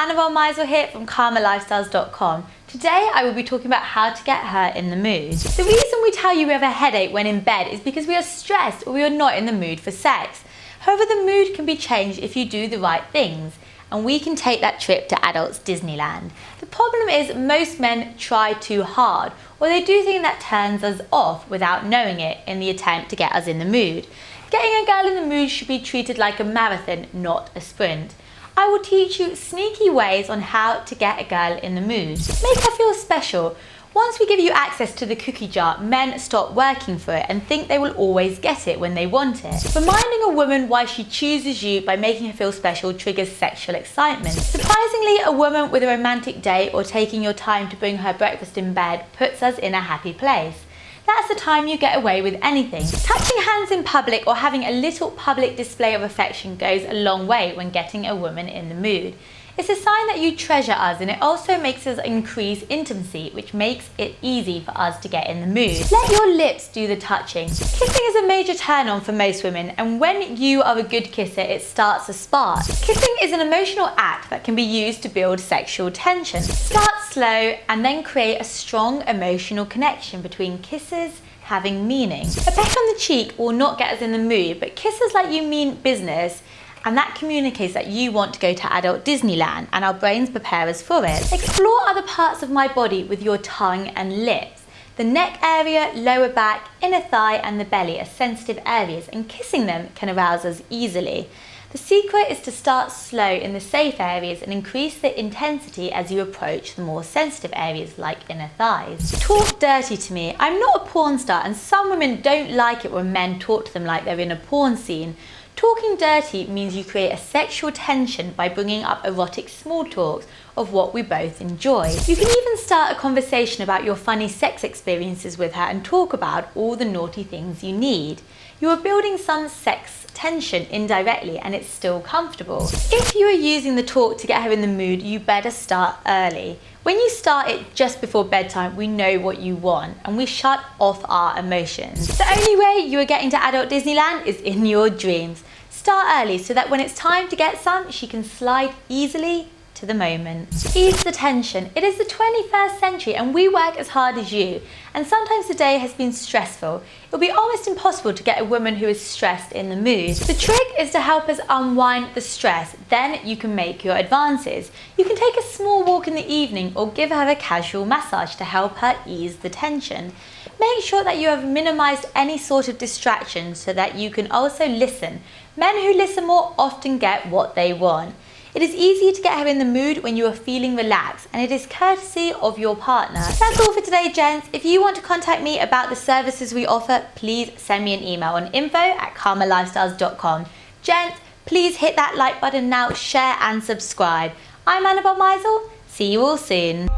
Annabelle Meisel here from Kamalifestyles.com. Today I will be talking about how to get her in the mood. The reason we tell you we have a headache when in bed is because we are stressed or we are not in the mood for sex. However, the mood can be changed if you do the right things, and we can take that trip to adults Disneyland. The problem is most men try too hard, or they do things that turns us off without knowing it in the attempt to get us in the mood. Getting a girl in the mood should be treated like a marathon, not a sprint. I will teach you sneaky ways on how to get a girl in the mood. Make her feel special. Once we give you access to the cookie jar, men stop working for it and think they will always get it when they want it. Reminding a woman why she chooses you by making her feel special triggers sexual excitement. Surprisingly, a woman with a romantic date or taking your time to bring her breakfast in bed puts us in a happy place. That's the time you get away with anything. Touching hands in public or having a little public display of affection goes a long way when getting a woman in the mood. It's a sign that you treasure us, and it also makes us increase intimacy, which makes it easy for us to get in the mood. Let your lips do the touching. Kissing is a major turn on for most women, and when you are a good kisser, it starts a spark. Kissing is an emotional act that can be used to build sexual tension. Start slow and then create a strong emotional connection between kisses having meaning. A peck on the cheek will not get us in the mood, but kisses like you mean business, and that communicates that you want to go to adult Disneyland, and our brains prepare us for it. Explore other parts of my body with your tongue and lips. The neck area, lower back, inner thigh and the belly are sensitive areas, and kissing them can arouse us easily. The secret is to start slow in the safe areas and increase the intensity as you approach the more sensitive areas like inner thighs. Talk dirty to me. I'm not a porn star, and some women don't like it when men talk to them like they're in a porn scene. Talking dirty means you create a sexual tension by bringing up erotic small talks of what we both enjoy. You can even start a conversation about your funny sex experiences with her and talk about all the naughty things you need. You are building some sex tension indirectly, and it's still comfortable. If you are using the talk to get her in the mood, you better start early. When you start it just before bedtime, we know what you want and we shut off our emotions. The only way you are getting to adult Disneyland is in your dreams. Start early so that when it's time to get some, she can slide easily to the moment. Ease the tension. It is the 21st century and we work as hard as you, and sometimes the day has been stressful. It will be almost impossible to get a woman who is stressed in the mood. The trick is to help us unwind the stress, then you can make your advances. You can take a small walk in the evening or give her a casual massage to help her ease the tension. Make sure that you have minimized any sort of distraction so that you can also listen. Men who listen more often get what they want. It is easier to get her in the mood when you are feeling relaxed, and it is courtesy of your partner. That's all for today, gents. If you want to contact me about the services we offer, please send me an email on info@kamalifestyles.com. Gents, please hit that like button now, share and subscribe. I'm Annabelle Meisel. See you all soon.